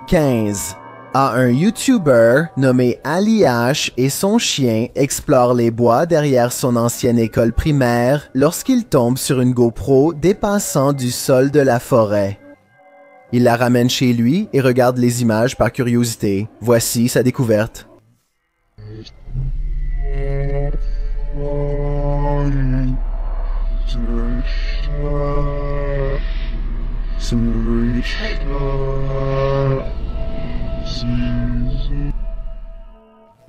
15. Un YouTuber nommé Ali H et son chien explorent les bois derrière son ancienne école primaire lorsqu'il tombe sur une GoPro dépassant du sol de la forêt. Il la ramène chez lui et regarde les images par curiosité. Voici sa découverte.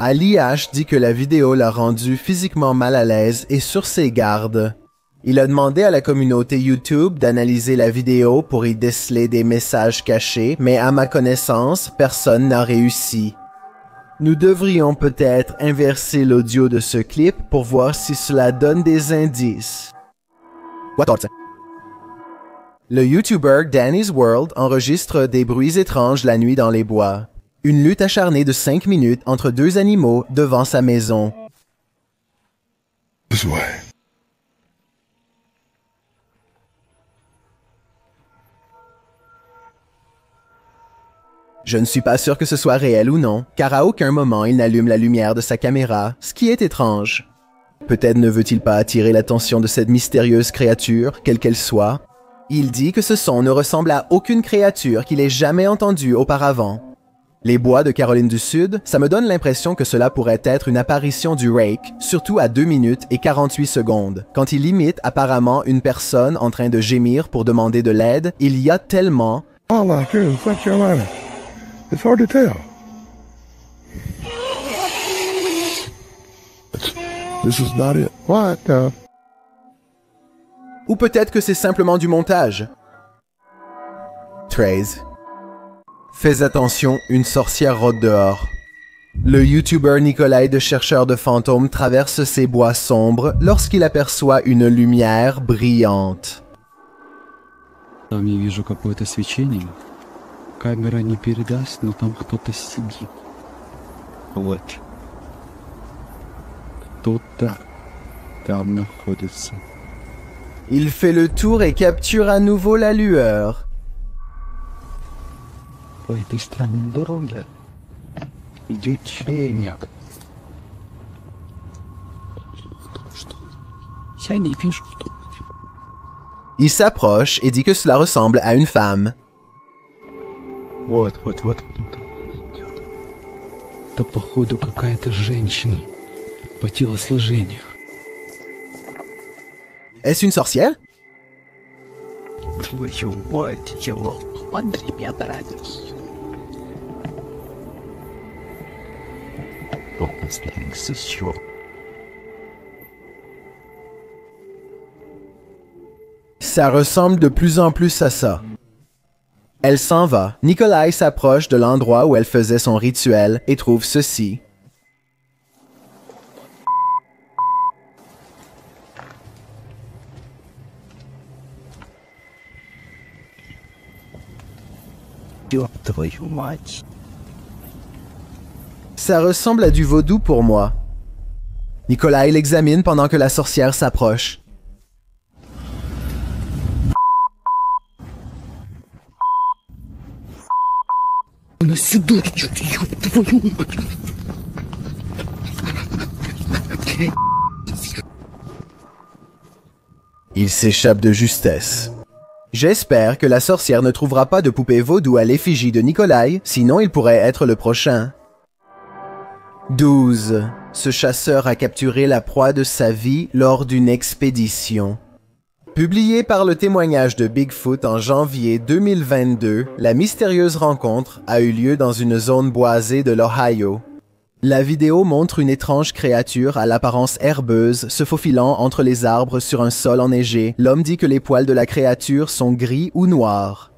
Ali H dit que la vidéo l'a rendu physiquement mal à l'aise et sur ses gardes. Il a demandé à la communauté YouTube d'analyser la vidéo pour y déceler des messages cachés, mais à ma connaissance, personne n'a réussi. Nous devrions peut-être inverser l'audio de ce clip pour voir si cela donne des indices. Le YouTuber Danny's World enregistre des bruits étranges la nuit dans les bois. Une lutte acharnée de 5 minutes entre deux animaux devant sa maison. This way. Je ne suis pas sûr que ce soit réel ou non, car à aucun moment il n'allume la lumière de sa caméra, ce qui est étrange. Peut-être ne veut-il pas attirer l'attention de cette mystérieuse créature, quelle qu'elle soit. Il dit que ce son ne ressemble à aucune créature qu'il ait jamais entendue auparavant. Les bois de Caroline du Sud, ça me donne l'impression que cela pourrait être une apparition du Rake, surtout à 2 minutes et 48 secondes. Quand il imite apparemment une personne en train de gémir pour demander de l'aide, il y a tellement... All like here in South Carolina. It's hard to tell. This is not it. What the... Ou peut-être que c'est simplement du montage. 13. Fais attention, une sorcière rôde dehors. Le YouTuber Nikolai de Chercheur de Fantômes traverse ces bois sombres lorsqu'il aperçoit une lumière brillante. Там я вижу какое-то свечение. Камера не передаст, но там кто-то сидит. Вот. Кто-то там находится. Il fait le tour et capture à nouveau la lueur. По этой странной дороге идет тень. Что? Я не вижу, что... Il s'approche et dit que cela ressemble à une femme. Вот. Это, походу, какая-то женщина по телосложению. Est-ce une sorcière? Твою мать, его подребят радость. Ça ressemble de plus en plus à ça. Elle s'en va. Nikolai s'approche de l'endroit où elle faisait son rituel et trouve ceci. Твою мать. Ça ressemble à du vaudou pour moi. Nikolai l'examine pendant que la sorcière s'approche. Она сюда идет, ёб твою мать. Il s'échappe de justesse. J'espère que la sorcière ne trouvera pas de poupée vaudou à l'effigie de Nikolai, sinon il pourrait être le prochain. 12. Ce chasseur a capturé la proie de sa vie lors d'une expédition. Publié par le témoignage de Bigfoot en janvier 2022, la mystérieuse rencontre a eu lieu dans une zone boisée de l'Ohio. La vidéo montre une étrange créature à l'apparence herbeuse se faufilant entre les arbres sur un sol enneigé. L'homme dit que les poils de la créature sont gris ou noirs.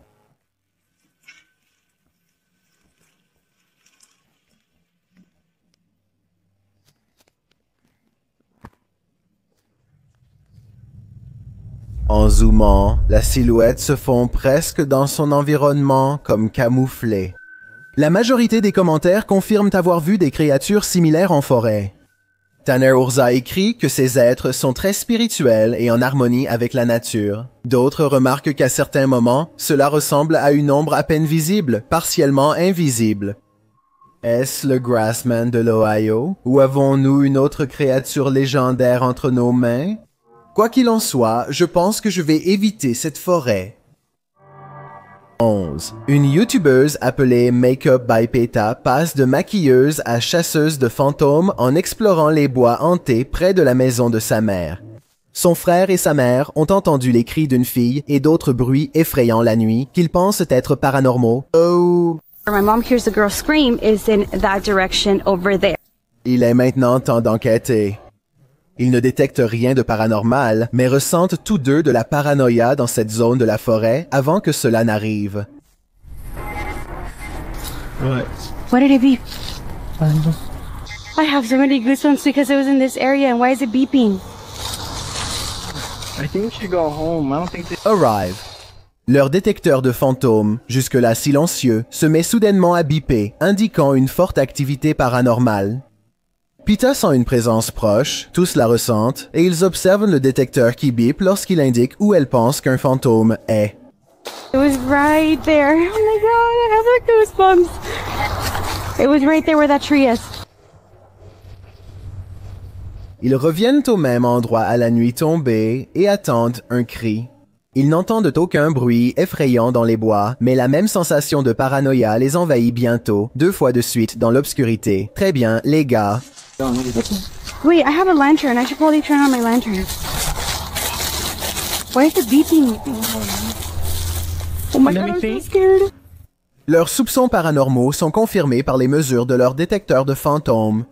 En zoomant, la silhouette se fond presque dans son environnement comme camouflée. La majorité des commentaires confirment avoir vu des créatures similaires en forêt. Tanner Urza écrit que ces êtres sont très spirituels et en harmonie avec la nature. D'autres remarquent qu'à certains moments, cela ressemble à une ombre à peine visible, partiellement invisible. Est-ce le Grassman de l'Ohio? Ou avons-nous une autre créature légendaire entre nos mains? Quoi qu'il en soit, je pense que je vais éviter cette forêt. 11. Une YouTubeuse appelée Makeup by Peta passe de maquilleuse à chasseuse de fantômes en explorant les bois hantés près de la maison de sa mère. Son frère et sa mère ont entendu les cris d'une fille et d'autres bruits effrayants la nuit qu'ils pensent être paranormaux. Oh! My mom hears the girl scream is in that direction over there. Il est maintenant temps d'enquêter. Ils ne détectent rien de paranormal, mais ressentent tous deux de la paranoïa dans cette zone de la forêt avant que cela n'arrive. What did it beep? I have so many goosebumps because it was in this area, and why is it beeping? I think we should go home. I don't think Arrive. Leur détecteur de fantômes, jusque-là silencieux, se met soudainement à biper, indiquant une forte activité paranormale. Peta sent une présence proche, tous la ressentent, et ils observent le détecteur qui bip lorsqu'il indique où elle pense qu'un fantôme est. It was right there. Oh my god, I have the goosebumps. It was right there where that tree is. Ils reviennent au même endroit à la nuit tombée et attendent un cri. Ils n'entendent aucun bruit effrayant dans les bois, mais la même sensation de paranoïa les envahit bientôt, 2 fois de suite dans l'obscurité. Très bien, les gars. Wait, I have a lantern. I should probably turn on my lantern. Why is it beeping? Oh my god, I'm so scared. Leurs soupçons paranormaux sont confirmés par les mesures de leur détecteur de fantômes.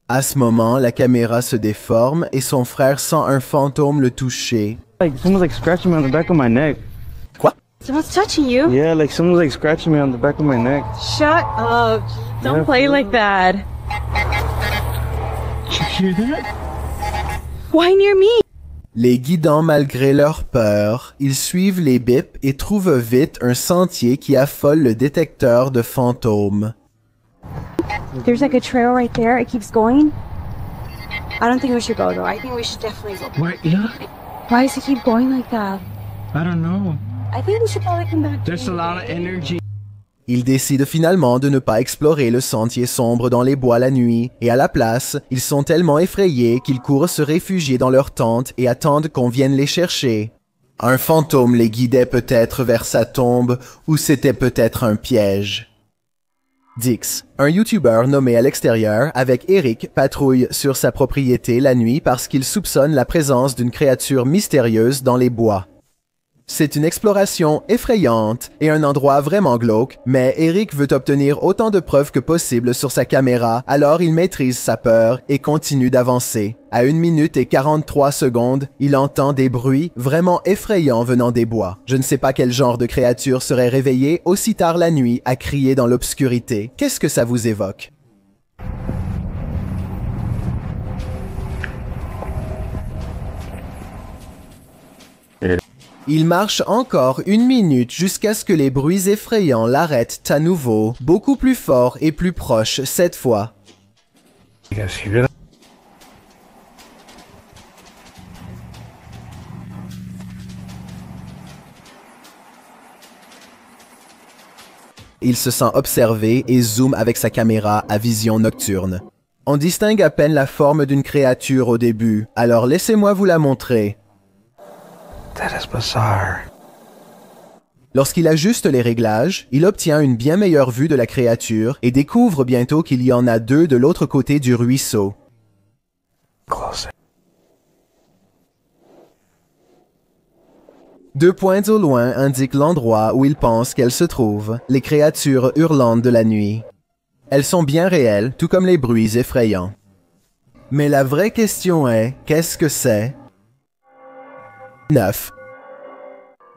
À ce moment, la caméra se déforme et son frère sent un fantôme le toucher. like someone's like scratching me on the back of my neck. Quoi? Someone's touching you? Yeah, like someone's like scratching me on the back of my neck. Shut up. Don't play like that. Did you hear that? Why near me? Les guidant malgré leur peur, ils suivent les bips et trouvent vite un sentier qui affole le détecteur de fantômes. There's like a trail right there. It keeps going. I don't think we should go though. I think we should definitely go. What? Yeah? Why does it keep going like that? I don't know. I think we should probably come back. There's a lot of energy. Ils décident finalement de ne pas explorer le sentier sombre dans les bois la nuit, et à la place, ils sont tellement effrayés qu'ils courent se réfugier dans leur tente et attendent qu'on vienne les chercher. Un fantôme les guidait peut-être vers sa tombe, ou c'était peut-être un piège. Dix, un YouTuber nommé à l'extérieur avec Eric, patrouille sur sa propriété la nuit parce qu'il soupçonne la présence d'une créature mystérieuse dans les bois. C'est une exploration effrayante et un endroit vraiment glauque, mais Eric veut obtenir autant de preuves que possible sur sa caméra, alors il maîtrise sa peur et continue d'avancer. À 1 minute et 43 secondes, il entend des bruits vraiment effrayants venant des bois. Je ne sais pas quel genre de créature serait réveillée aussi tard la nuit à crier dans l'obscurité. Qu'est-ce que ça vous évoque? Il marche encore 1 minute jusqu'à ce que les bruits effrayants l'arrêtent à nouveau, beaucoup plus fort et plus proche cette fois. You guys hear that? Il se sent observé et zoome avec sa caméra à vision nocturne. On distingue à peine la forme d'une créature au début, alors laissez-moi vous la montrer. That is bizarre. Lorsqu'il ajuste les réglages, il obtient une bien meilleure vue de la créature et découvre bientôt qu'il y en a 2 de l'autre côté du ruisseau. Close it. 2 points au loin indiquent l'endroit où il pense qu'elles se trouvent, les créatures hurlantes de la nuit. Elles sont bien réelles, tout comme les bruits effrayants. Mais la vraie question est, qu'est-ce que c'est? 9.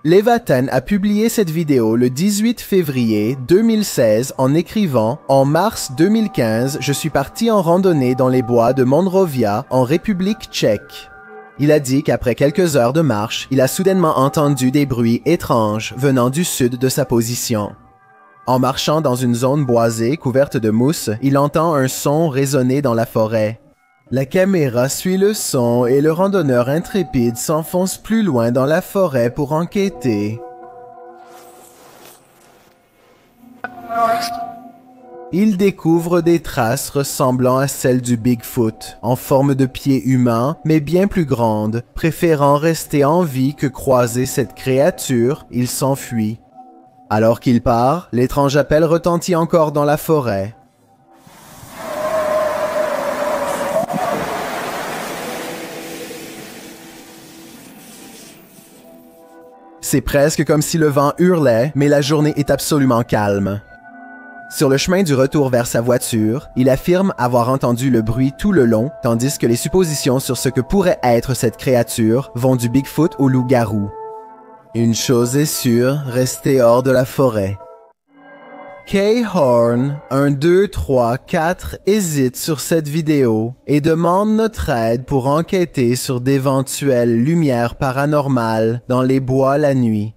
Levaten a publié cette vidéo le 18 février 2016 en écrivant « En mars 2015, je suis parti en randonnée dans les bois de Monrovia, en République tchèque. » Il a dit qu'après quelques heures de marche, il a soudainement entendu des bruits étranges venant du sud de sa position. En marchant dans une zone boisée couverte de mousse, il entend un son résonner dans la forêt. La caméra suit le son et le randonneur intrépide s'enfonce plus loin dans la forêt pour enquêter. Il découvre des traces ressemblant à celles du Bigfoot, en forme de pied humain, mais bien plus grandes. Préférant rester en vie que croiser cette créature, il s'enfuit. Alors qu'il part, l'étrange appel retentit encore dans la forêt. C'est presque comme si le vent hurlait, mais la journée est absolument calme. Sur le chemin du retour vers sa voiture, il affirme avoir entendu le bruit tout le long, tandis que les suppositions sur ce que pourrait être cette créature vont du Bigfoot au loup-garou. Une chose est sûre, restez hors de la forêt. Kay Horn, 1, 2, 3, 4, hésite sur cette vidéo et demande notre aide pour enquêter sur d'éventuelles lumières paranormales dans les bois la nuit.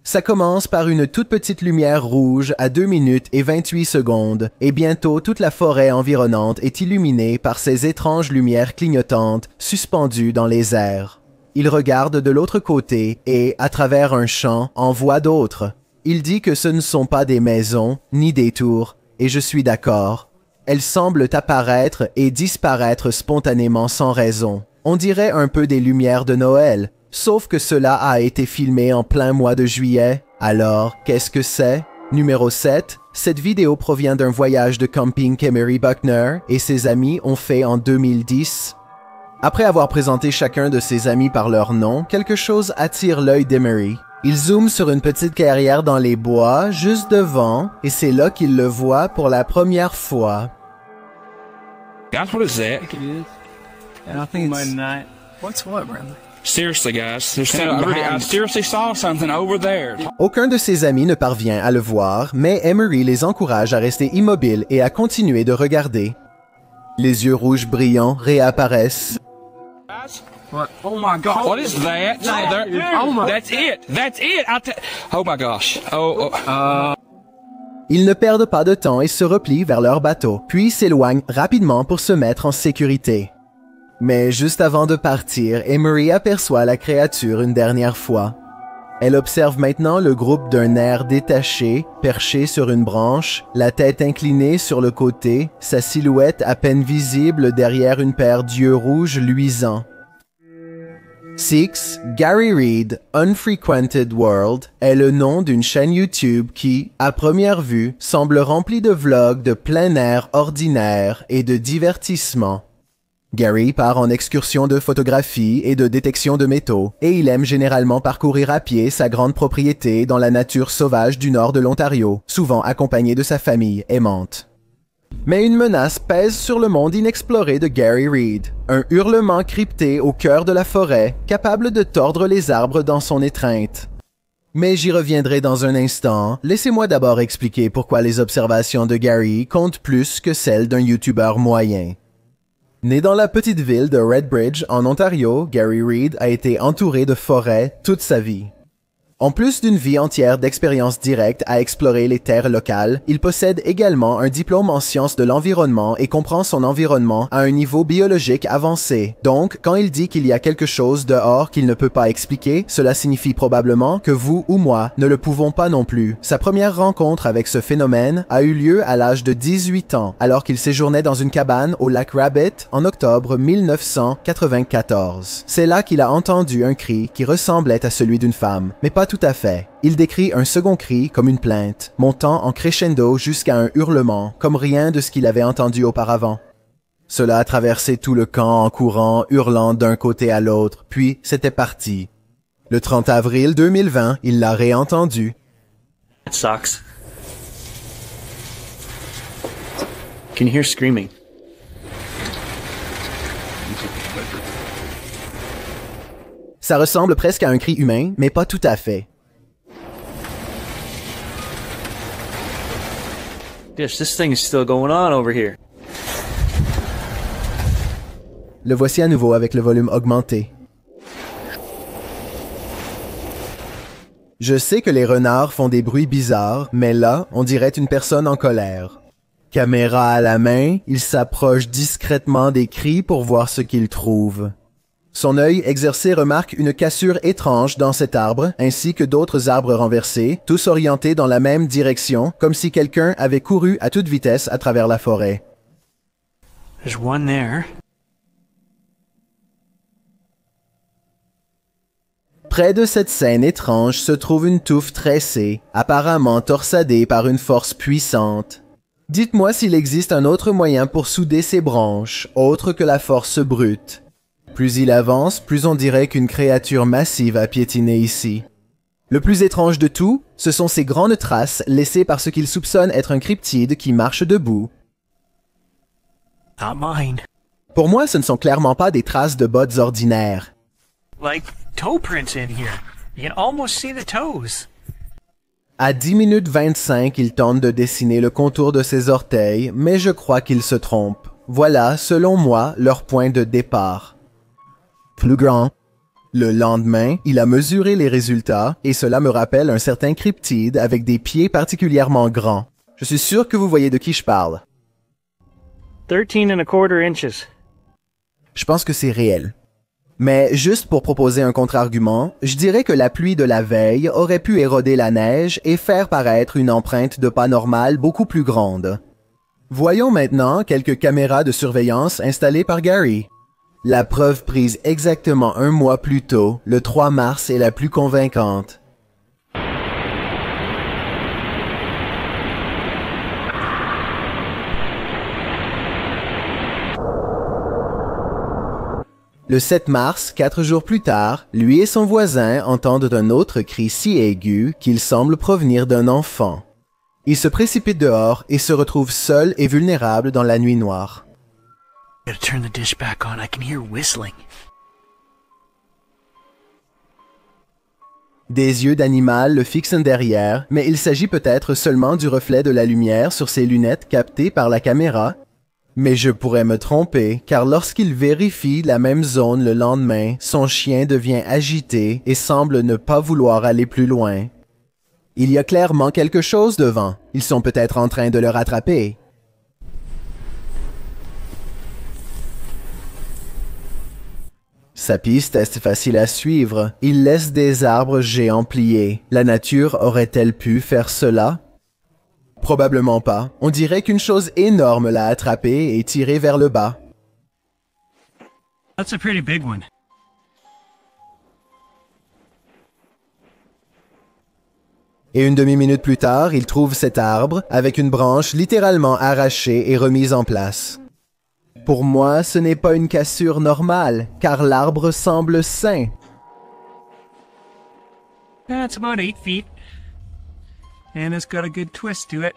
Ça commence par une toute petite lumière rouge à 2 minutes et 28 secondes, et bientôt toute la forêt environnante est illuminée par ces étranges lumières clignotantes suspendues dans les airs. Il regarde de l'autre côté et, à travers un champ, en voit d'autres. Il dit que ce ne sont pas des maisons, ni des tours, et je suis d'accord. Elles semblent apparaître et disparaître spontanément sans raison. On dirait un peu des lumières de Noël. Sauf que cela a été filmé en plein mois de juillet. Alors, qu'est-ce que c'est? Numéro 7. Cette vidéo provient d'un voyage de camping qu'Emery Buckner et ses amis ont fait en 2010. Après avoir présenté chacun de ses amis par leur nom, quelque chose attire l'œil d'Emery. Il zoome sur une petite carrière dans les bois, juste devant, et c'est là qu'il le voit pour la première fois. Guys, what is that? And I think Might it's... not. What's what, Bradley? Seriously, guys, there's something behind. I seriously saw something over there. Aucun de ses amis ne parvient à le voir, mais Emery les encourage à rester immobiles et à continuer de regarder. Les yeux rouges brillants réapparaissent. What? Oh my God! What is that? That's it. That's it. Oh my gosh. Ils ne perdent pas de temps et se replient vers leur bateau, puis s'éloignent rapidement pour se mettre en sécurité. Mais juste avant de partir, Emery aperçoit la créature une dernière fois. Elle observe maintenant le groupe d'un air détaché, perché sur une branche, la tête inclinée sur le côté, sa silhouette à peine visible derrière une paire d'yeux rouges luisants. 6. Gary Reed, Unfrequented World, est le nom d'une chaîne YouTube qui, à première vue, semble remplie de vlogs de plein air ordinaire et de divertissement. Gary part en excursion de photographie et de détection de métaux, et il aime généralement parcourir à pied sa grande propriété dans la nature sauvage du nord de l'Ontario, souvent accompagné de sa famille aimante. Mais une menace pèse sur le monde inexploré de Gary Reed, un hurlement crypté au cœur de la forêt, capable de tordre les arbres dans son étreinte. Mais j'y reviendrai dans un instant, laissez-moi d'abord expliquer pourquoi les observations de Gary comptent plus que celles d'un YouTuber moyen. Né dans la petite ville de Redbridge, en Ontario, Gary Reed a été entouré de forêts toute sa vie. En plus d'une vie entière d'expériences directes à explorer les terres locales, il possède également un diplôme en sciences de l'environnement et comprend son environnement à un niveau biologique avancé. Donc, quand il dit qu'il y a quelque chose dehors qu'il ne peut pas expliquer, cela signifie probablement que vous ou moi ne le pouvons pas non plus. Sa première rencontre avec ce phénomène a eu lieu à l'âge de 18 ans, alors qu'il séjournait dans une cabane au lac Rabbit en octobre 1994. C'est là qu'il a entendu un cri qui ressemblait à celui d'une femme, mais pas tout à fait. Il décrit un second cri comme une plainte, montant en crescendo jusqu'à un hurlement, comme rien de ce qu'il avait entendu auparavant. Cela a traversé tout le camp en courant, hurlant d'un côté à l'autre, puis c'était parti. Le 30 avril 2020, il l'a réentendu. It sucks. Can you hear screaming? Ça ressemble presque à un cri humain, mais pas tout à fait. Yes, this thing is still going on over here. Le voici à nouveau avec le volume augmenté. Je sais que les renards font des bruits bizarres, mais là, on dirait une personne en colère. Caméra à la main, il s'approche discrètement des cris pour voir ce qu'il trouve. Son œil exercé remarque une cassure étrange dans cet arbre, ainsi que d'autres arbres renversés, tous orientés dans la même direction, comme si quelqu'un avait couru à toute vitesse à travers la forêt. There's one there. Près de cette scène étrange se trouve une touffe tressée, apparemment torsadée par une force puissante. Dites-moi s'il existe un autre moyen pour souder ces branches, autre que la force brute. Plus il avance, plus on dirait qu'une créature massive a piétiné ici. Le plus étrange de tout, ce sont ces grandes traces laissées par ce qu'il soupçonne être un cryptide qui marche debout. Not mine. Pour moi, ce ne sont clairement pas des traces de bottes ordinaires. Like toe prints in here. You can almost see the toes. À 10 minutes 25, il tente de dessiner le contour de ses orteils, mais je crois qu'il se trompe. Voilà, selon moi, leur point de départ. Plus grand. Le lendemain, il a mesuré les résultats et cela me rappelle un certain cryptide avec des pieds particulièrement grands. Je suis sûr que vous voyez de qui je parle. 13¼ inches. Je pense que c'est réel. Mais juste pour proposer un contre-argument, je dirais que la pluie de la veille aurait pu éroder la neige et faire paraître une empreinte de pas normale beaucoup plus grande. Voyons maintenant quelques caméras de surveillance installées par Gary. La preuve prise exactement un mois plus tôt, le 3 mars, est la plus convaincante. Le 7 mars, 4 jours plus tard, lui et son voisin entendent un autre cri si aigu qu'il semble provenir d'un enfant. Ils se précipitent dehors et se retrouvent seuls et vulnérables dans la nuit noire. Gotta turn the dish back on. I can hear whistling. Des yeux d'animal le fixent derrière, mais il s'agit peut-être seulement du reflet de la lumière sur ses lunettes captées par la caméra. Mais je pourrais me tromper, car lorsqu'il vérifie la même zone le lendemain, son chien devient agité et semble ne pas vouloir aller plus loin. Il y a clairement quelque chose devant. Ils sont peut-être en train de le rattraper. Sa piste est facile à suivre. Il laisse des arbres géants pliés. La nature aurait-elle pu faire cela? Probablement pas. On dirait qu'une chose énorme l'a attrapé et tiré vers le bas. That's a pretty big one. Et une demi-minute plus tard, il trouve cet arbre avec une branche littéralement arrachée et remise en place. Pour moi, ce n'est pas une cassure normale, car l'arbre semble sain. That's about 8 feet. And it's got a good twist to it.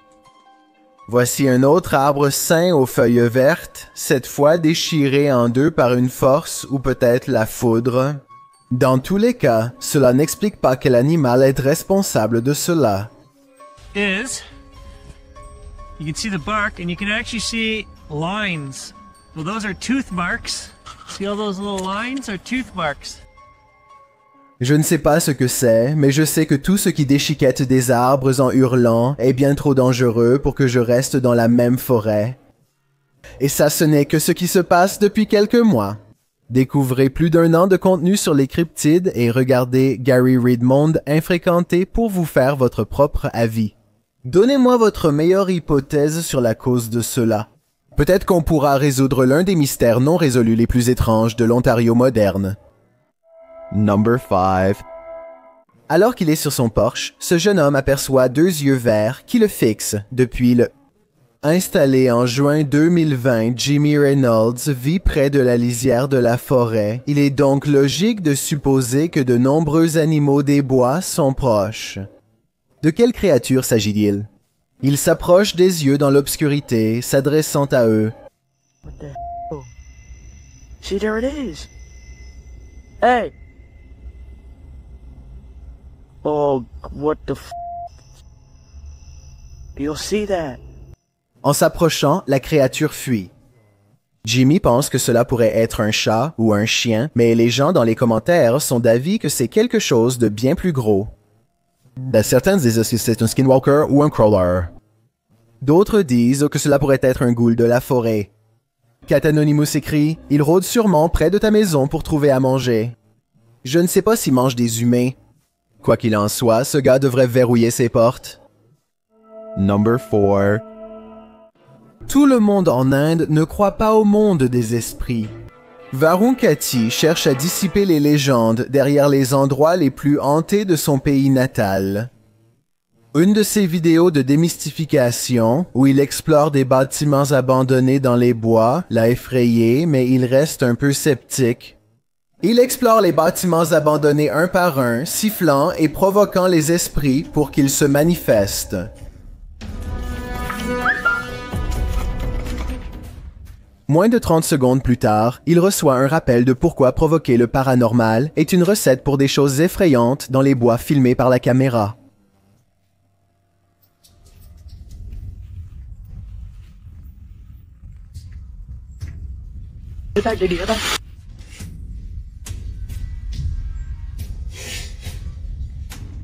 Voici un autre arbre sain aux feuilles vertes, cette fois déchiré en deux par une force ou peut-être la foudre. Dans tous les cas, cela n'explique pas quel animal est responsable de cela. You can see the bark and you can actually see lines. Well, those are tooth marks. See all those little lines are tooth marks. Je ne sais pas ce que c'est, mais je sais que tout ce qui déchiquette des arbres en hurlant est bien trop dangereux pour que je reste dans la même forêt. Et ça, ce n'est que ce qui se passe depuis quelques mois. Découvrez plus d'1 an de contenu sur les cryptides et regardez Gary Reed Monde Infréquenté pour vous faire votre propre avis. Donnez-moi votre meilleure hypothèse sur la cause de cela. Peut-être qu'on pourra résoudre l'un des mystères non résolus les plus étranges de l'Ontario moderne. Number 5. Alors qu'il est sur son porche, ce jeune homme aperçoit 2 yeux verts qui le fixent depuis le... Installé en juin 2020, Jimmy Reynolds vit près de la lisière de la forêt. Il est donc logique de supposer que de nombreux animaux des bois sont proches. De quelle créature s'agit-il? Il s'approche des yeux dans l'obscurité, s'adressant à eux. What the hell? See, there it is. Hey! Oh, what the f... You'll see that. En s'approchant, la créature fuit. Jimmy pense que cela pourrait être un chat ou un chien, mais les gens dans les commentaires sont d'avis que c'est quelque chose de bien plus gros. Certains disent que c'est un skinwalker ou un crawler. D'autres disent que cela pourrait être un ghoul de la forêt. Cat Anonymous écrit « Il rôde sûrement près de ta maison pour trouver à manger. » Je ne sais pas s'il mange des humains. Quoi qu'il en soit, ce gars devrait verrouiller ses portes. Number 4. Tout le monde en Inde ne croit pas au monde des esprits. Varun Kati cherche à dissiper les légendes derrière les endroits les plus hantés de son pays natal. Une de ses vidéos de démystification, où il explore des bâtiments abandonnés dans les bois, l'a effrayé, mais il reste un peu sceptique. Il explore les bâtiments abandonnés un par un, sifflant et provoquant les esprits pour qu'ils se manifestent. Moins de 30 secondes plus tard, il reçoit un rappel de pourquoi provoquer le paranormal est une recette pour des choses effrayantes dans les bois filmés par la caméra.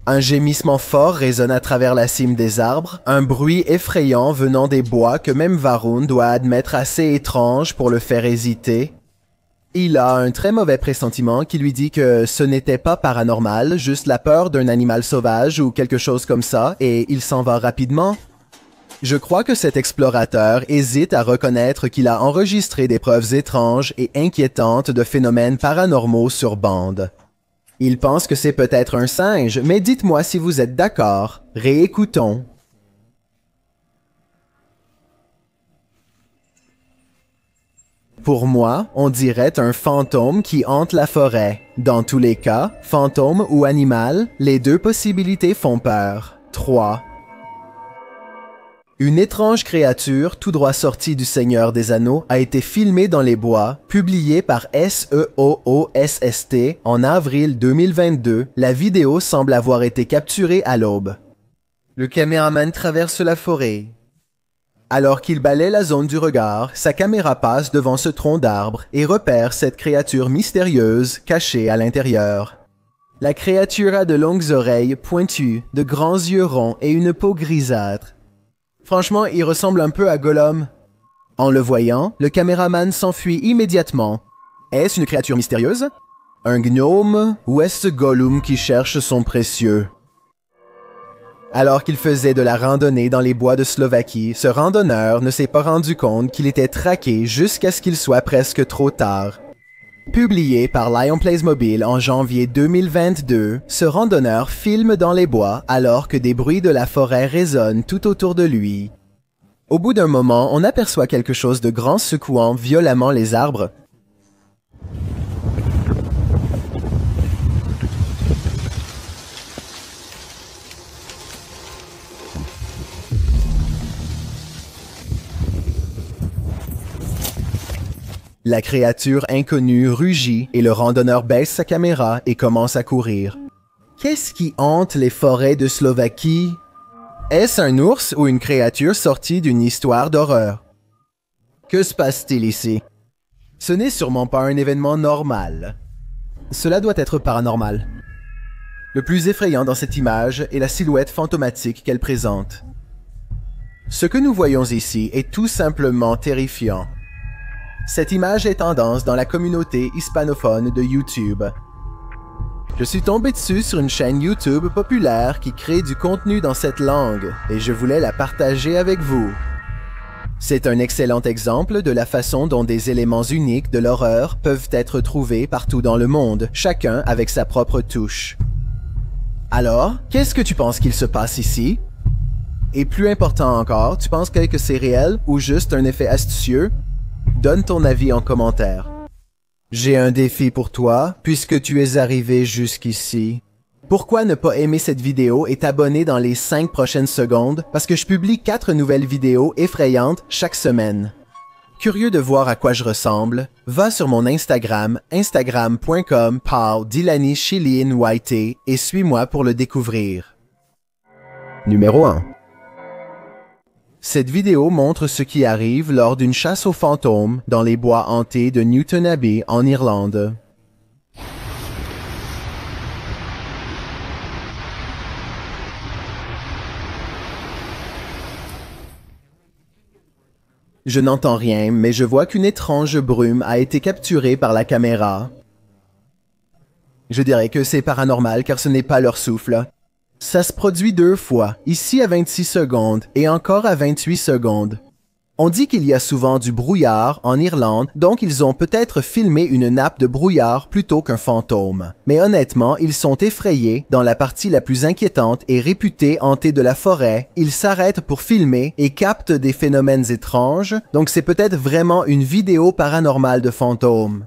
Un gémissement fort résonne à travers la cime des arbres, un bruit effrayant venant des bois que même Varun doit admettre assez étrange pour le faire hésiter. Il a un très mauvais pressentiment qui lui dit que ce n'était pas paranormal, juste la peur d'un animal sauvage ou quelque chose comme ça, et il s'en va rapidement. Je crois que cet explorateur hésite à reconnaître qu'il a enregistré des preuves étranges et inquiétantes de phénomènes paranormaux sur bande. Il pense que c'est peut-être un singe, mais dites-moi si vous êtes d'accord. Réécoutons. Pour moi, on dirait un fantôme qui hante la forêt. Dans tous les cas, fantôme ou animal, les deux possibilités font peur. 3. Une étrange créature tout droit sortie du Seigneur des Anneaux a été filmée dans les bois, publiée par SEOOSST en avril 2022. La vidéo semble avoir été capturée à l'aube. Le caméraman traverse la forêt. Alors qu'il balaie la zone du regard, sa caméra passe devant ce tronc d'arbre et repère cette créature mystérieuse cachée à l'intérieur. La créature a de longues oreilles pointues, de grands yeux ronds et une peau grisâtre. Franchement, il ressemble un peu à Gollum. En le voyant, le caméraman s'enfuit immédiatement. Est-ce une créature mystérieuse? Un gnome? Ou est-ce Gollum qui cherche son précieux? Alors qu'il faisait de la randonnée dans les bois de Slovaquie, ce randonneur ne s'est pas rendu compte qu'il était traqué jusqu'à ce qu'il soit presque trop tard. Publié par Lion Plays Mobile en janvier 2022, ce randonneur filme dans les bois alors que des bruits de la forêt résonnent tout autour de lui. Au bout d'un moment, on aperçoit quelque chose de grand secouant violemment les arbres. La créature inconnue rugit et le randonneur baisse sa caméra et commence à courir. Qu'est-ce qui hante les forêts de Slovaquie? Est-ce un ours ou une créature sortie d'une histoire d'horreur? Que se passe-t-il ici? Ce n'est sûrement pas un événement normal. Cela doit être paranormal. Le plus effrayant dans cette image est la silhouette fantomatique qu'elle présente. Ce que nous voyons ici est tout simplement terrifiant. Cette image est tendance dans la communauté hispanophone de YouTube. Je suis tombé dessus sur une chaîne YouTube populaire qui crée du contenu dans cette langue et je voulais la partager avec vous. C'est un excellent exemple de la façon dont des éléments uniques de l'horreur peuvent être trouvés partout dans le monde, chacun avec sa propre touche. Alors, qu'est-ce que tu penses qu'il se passe ici? Et plus important encore, tu penses que c'est réel ou juste un effet astucieux? Donne ton avis en commentaire. J'ai un défi pour toi, puisque tu es arrivé jusqu'ici. Pourquoi ne pas aimer cette vidéo et t'abonner dans les 5 prochaines secondes, parce que je publie 4 nouvelles vidéos effrayantes chaque semaine. Curieux de voir à quoi je ressemble, va sur mon Instagram, instagram.com/DilaniChilienYT et suis-moi pour le découvrir. Numéro 1. Cette vidéo montre ce qui arrive lors d'une chasse aux fantômes dans les bois hantés de Newton Abbey en Irlande. Je n'entends rien, mais je vois qu'une étrange brume a été capturée par la caméra. Je dirais que c'est paranormal car ce n'est pas leur souffle. Ça se produit 2 fois, ici à 26 secondes et encore à 28 secondes. On dit qu'il y a souvent du brouillard en Irlande, donc ils ont peut-être filmé une nappe de brouillard plutôt qu'un fantôme. Mais honnêtement, ils sont effrayés, dans la partie la plus inquiétante et réputée hantée de la forêt, ils s'arrêtent pour filmer et captent des phénomènes étranges, donc c'est peut-être vraiment une vidéo paranormale de fantômes.